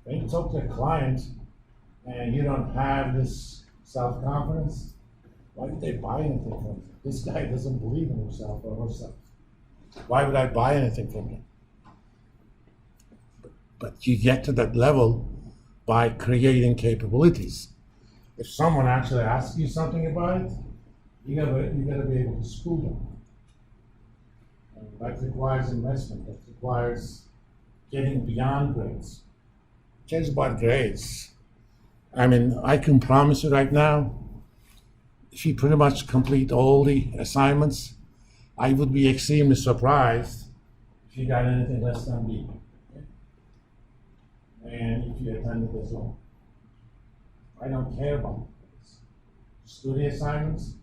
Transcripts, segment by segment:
When you talk to a client and you don't have this self-confidence, why would they buy anything from you? This guy doesn't believe in himself or herself. Why would I buy anything from you? But you get to that level by creating capabilities. If someone actually asks you something about it, you gotta be able to school them. And that requires investment. That requires getting beyond grades. Cares about grades. I mean, I can promise you right now, if you pretty much complete all the assignments, I would be extremely surprised if you got anything less than B. And if you attended as well. I don't care about this. Study assignments.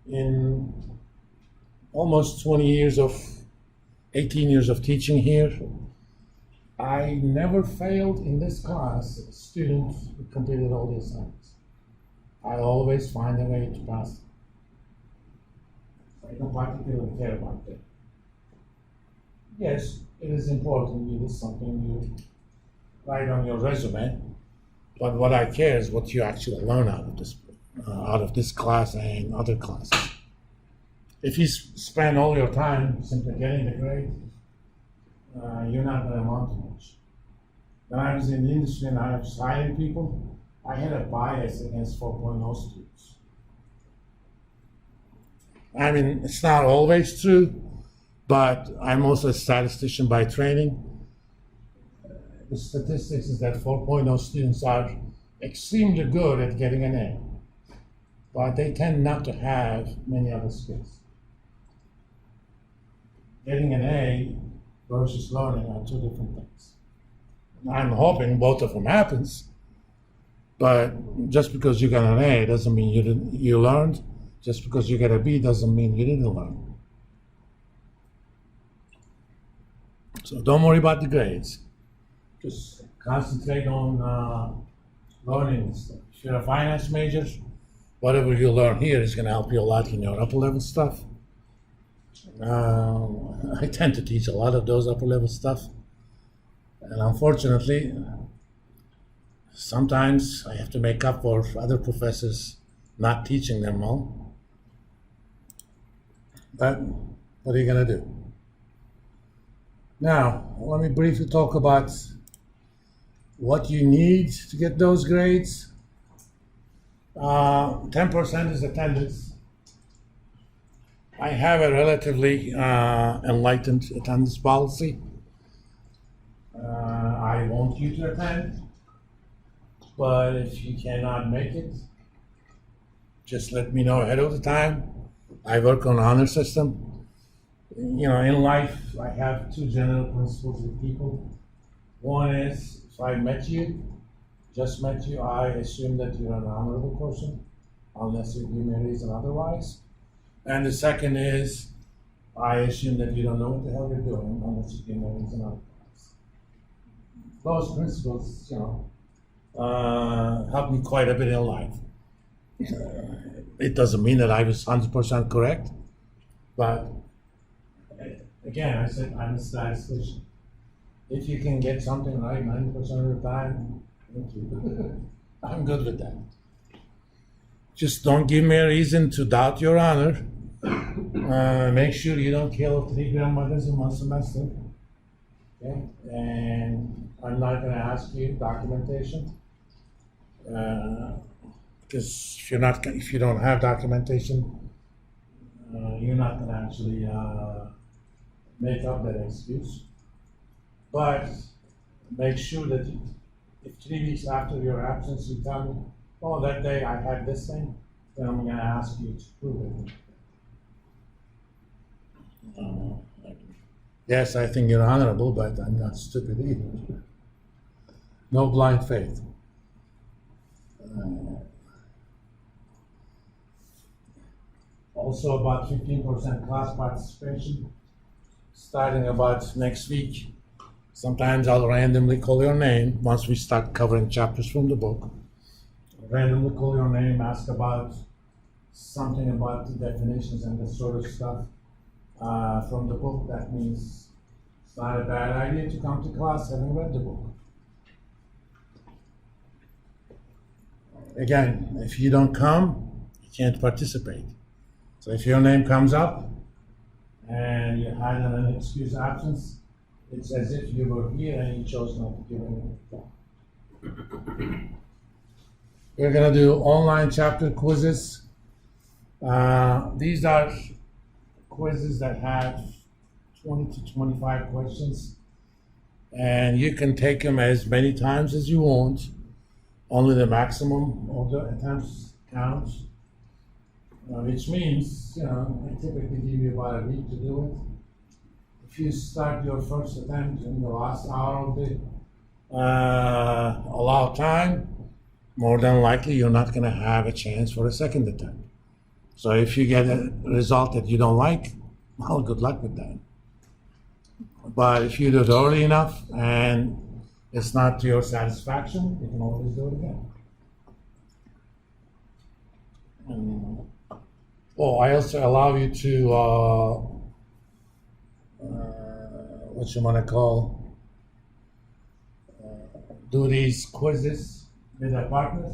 In almost 18 years of teaching here, I never failed in this class a student who completed all the assignments. I always find a way to pass them. I don't particularly care about that. Yes, it is important. It is something you write on your resume. But what I care is what you actually learn out of this class and other classes. If you spend all your time simply getting the grade, you're not going to amount to much. When I was in the industry and I was hiring people, I had a bias against 4.0 students. I mean, it's not always true, but I'm also a statistician by training. The statistics is that 4.0 students are extremely good at getting an A, but they tend not to have many other skills. Getting an A versus learning are two different things. I'm hoping both of them happens, but just because you got an A doesn't mean you learned. Just because you get a B doesn't mean you didn't learn. So don't worry about the grades. Just concentrate on learning and stuff. If you're a finance major, whatever you learn here is going to help you a lot in your upper level stuff. I tend to teach a lot of those upper level stuff. And unfortunately, sometimes I have to make up for other professors not teaching them well. But what are you going to do? Now, let me briefly talk about what you need to get those grades. 10% is attendance. I have a relatively enlightened attendance policy. I want you to attend, but if you cannot make it, just let me know ahead of the time. I work on honor system. You know, in life, I have two general principles with people. One is, if I just met you, I assume that you're an honorable person, unless you give me a reason otherwise. And the second is, I assume that you don't know what the hell you're doing, unless you give me a reason otherwise. Those principles, helped me quite a bit in life. It doesn't mean that I was 100% correct, but again, I said I'm a statistician. If you can get something right 90% of the time, I'm good with that. Just don't give me a reason to doubt your honor. Make sure you don't kill 3 grandmothers in one semester. Okay? And I'm not going to ask you documentation. Because if you don't have documentation, you're not going to actually make up that excuse. But make sure that if 3 weeks after your absence you tell me, oh, that day I had this thing, then I'm going to ask you to prove it. Yes, I think you're honorable, but I'm not stupid either. No blind faith. Also about 15% class participation, starting about next week. Sometimes I'll randomly call your name once we start covering chapters from the book. I'll randomly call your name, ask about something about the definitions and that sort of stuff from the book. That means it's not a bad idea to come to class having read the book. again, if you don't come, you can't participate. So if your name comes up and you had an excuse absence, it's as if you were here and you chose not to give any. We're gonna do online chapter quizzes. These are quizzes that have 20 to 25 questions, and you can take them as many times as you want. Only the maximum of the attempts counts, which means, I typically give you about a week to do it. If you start your first attempt in the last hour of the allowed time, more than likely you're not going to have a chance for a second attempt. So if you get a result that you don't like, well, good luck with that. But if you do it early enough and it's not to your satisfaction, you can always do it again. I also allow you to, what you want to call, do these quizzes with a partner.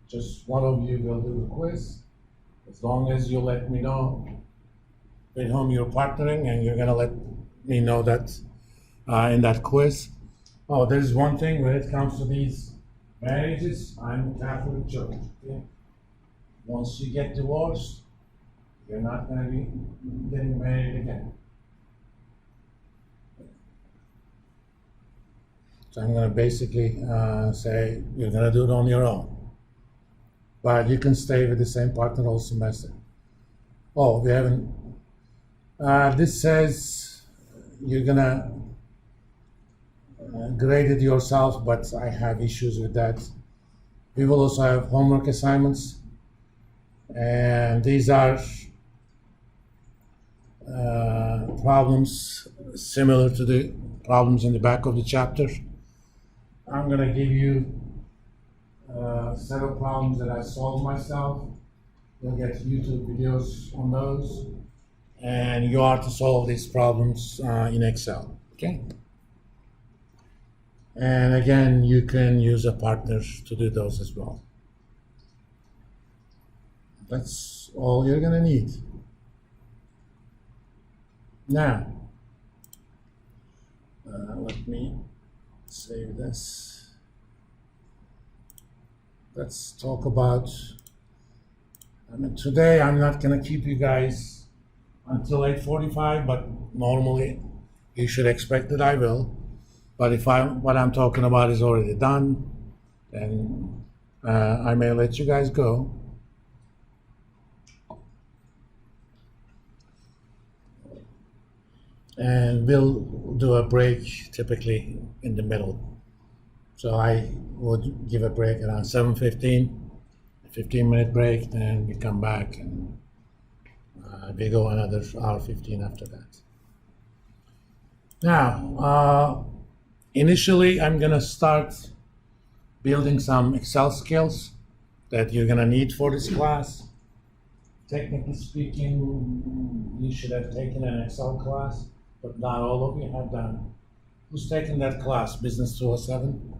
Just one of you will do the quiz, as long as you let me know with whom you're partnering, and you're gonna let me know that in that quiz. Oh, there's one thing when it comes to these marriages, I'm Catholic Church. Okay? Once you get divorced, you're not gonna be getting married again. So I'm gonna basically say you're gonna do it on your own. But you can stay with the same partner all semester. Oh, we haven't. This says you're gonna grade it yourself, but I have issues with that. We will also have homework assignments, and these are problems similar to the problems in the back of the chapter. I'm gonna give you set of problems that I solved myself. You'll get YouTube videos on those, and you are to solve these problems in Excel, okay? And again, you can use a partner to do those as well. That's all you're gonna need. Now, let me save this. Let's talk about, today I'm not gonna keep you guys until 8:45, but normally you should expect that I will. But if what I'm talking about is already done, then I may let you guys go. And we'll do a break typically in the middle. So I would give a break around 7:15, a 15-minute break, then we come back and we go another hour 15 after that. Now, initially I'm gonna start building some Excel skills that you're gonna need for this class. Technically speaking, you should have taken an Excel class, but not all of you have done. Who's taken that class, Business 207?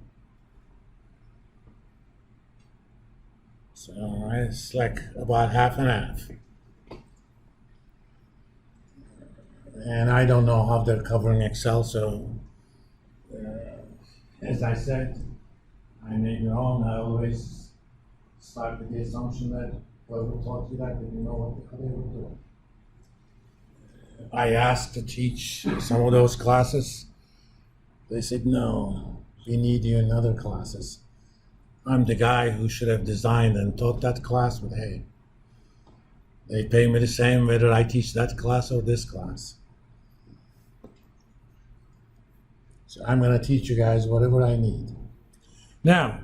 So it's like about half and half. And I don't know how they're covering Excel, so as I said, I may be wrong. I always start with the assumption that whoever taught you that didn't know what they were doing. I asked to teach some of those classes. They said, no, we need you in other classes. I'm the guy who should have designed and taught that class, but hey, they pay me the same whether I teach that class or this class. So I'm going to teach you guys whatever I need. Now,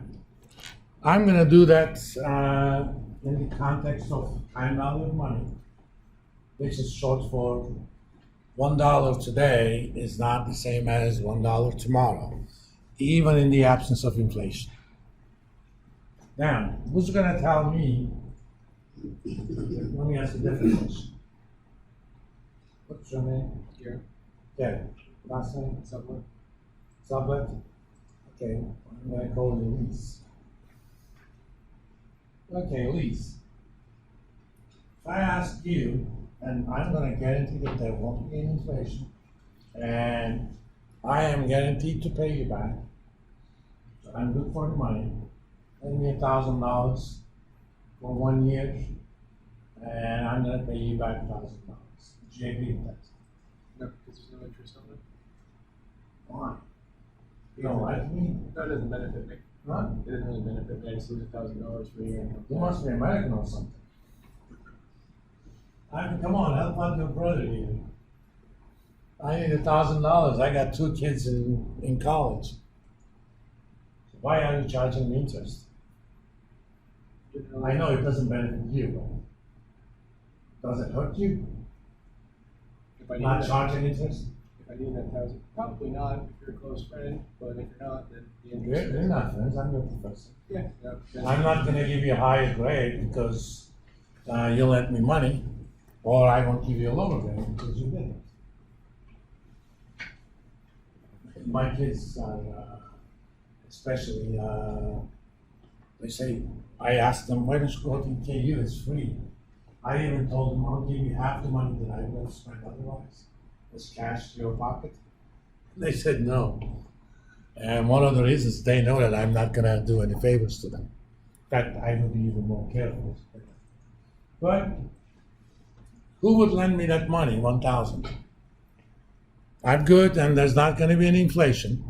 I'm going to do that in the context of time value of money, which is short for $1 today is not the same as $1 tomorrow, even in the absence of inflation. Now, who's going to tell me? Let me ask a different question. What's your name? Gary. Gary. Last name? Sublet. Sublet? Okay, I'm going to call you Elise. Okay, Elise. If I ask you, and I'm gonna guarantee that there won't be any inflation, and I am guaranteed to pay you back. So I'm good for the money. Lend me $1,000 for 1 year, and I'm gonna pay you back $1,000. Do you agree with that? No, because there's no interest on it. Why? You don't like me? No, it doesn't benefit me. Huh? It doesn't really benefit me. I just lose $1,000 for a year. You must be American or something. I mean, come on, help out your brother here. I need $1,000. I got 2 kids in college. So why are you charging me interest? I know it doesn't benefit you, but does it hurt you? If I Not need that, charging interest? if I need that 1,000, probably not. If you're a close friend, but if you're not, then the interest. We're not friends. I'm your professor. Yeah. No, I'm not going to give you a higher grade because you lent me money, or I won't give you a lower grade because you didn't. My kids are, especially, they say, I asked them, why don't you go to KU? It's free. I even told them, I'll give you half the money that I would have spent otherwise. It's cash to your pocket. They said no. And one of the reasons they know that I'm not going to do any favors to them. In fact, I will be even more careful. But who would lend me that money, 1,000? I'm good, and there's not going to be any inflation.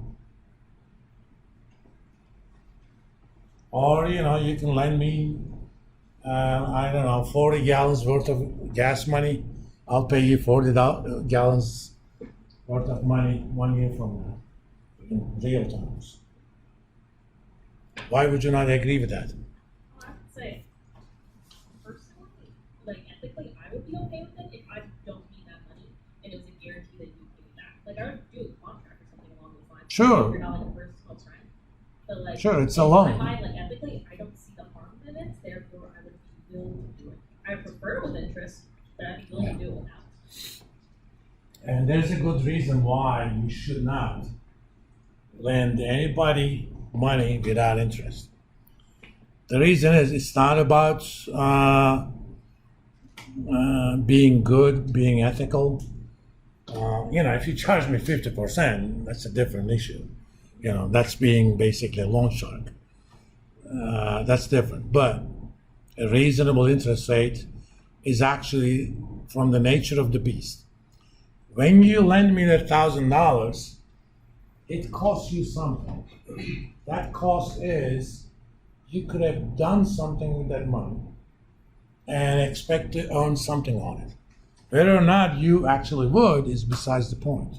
Or, you can lend me, I don't know, 40 gallons worth of gas money. I'll pay you 40 gallons worth of money 1 year from now, in real terms. Why would you not agree with that? I would say, personally, like ethically, I would be okay with it if I don't need that money and it was a guarantee that you pay me back. Like I would do a contract or something along those lines. Sure. If you're not like a first close friend. But like, Sure, it's a in loan. my mind, like ethically, I don't see the harm in it. Therefore, I would be willing to do it. I prefer with interest, but I'd be willing to do it without. And there's a good reason why you should not lend anybody money without interest. The reason is it's not about being good, being ethical. If you charge me 50%, that's a different issue. That's being basically a loan shark. That's different. But a reasonable interest rate is actually from the nature of the beast. When you lend me that $1,000, it costs you something. That cost is you could have done something with that money and expect to earn something on it. Whether or not you actually would is besides the point.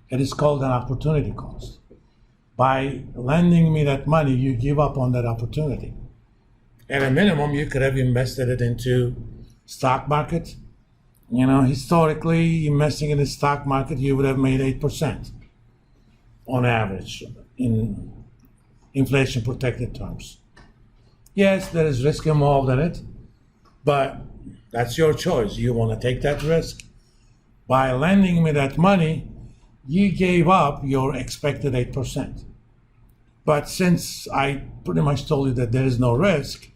It is called an opportunity cost. By lending me that money, you give up on that opportunity. At a minimum, you could have invested it into stock market. Historically, investing in the stock market, you would have made 8% on average in inflation-protected terms. Yes, there is risk involved in it, but that's your choice. You want to take that risk. By lending me that money, you gave up your expected 8%. But since I pretty much told you that there is no risk,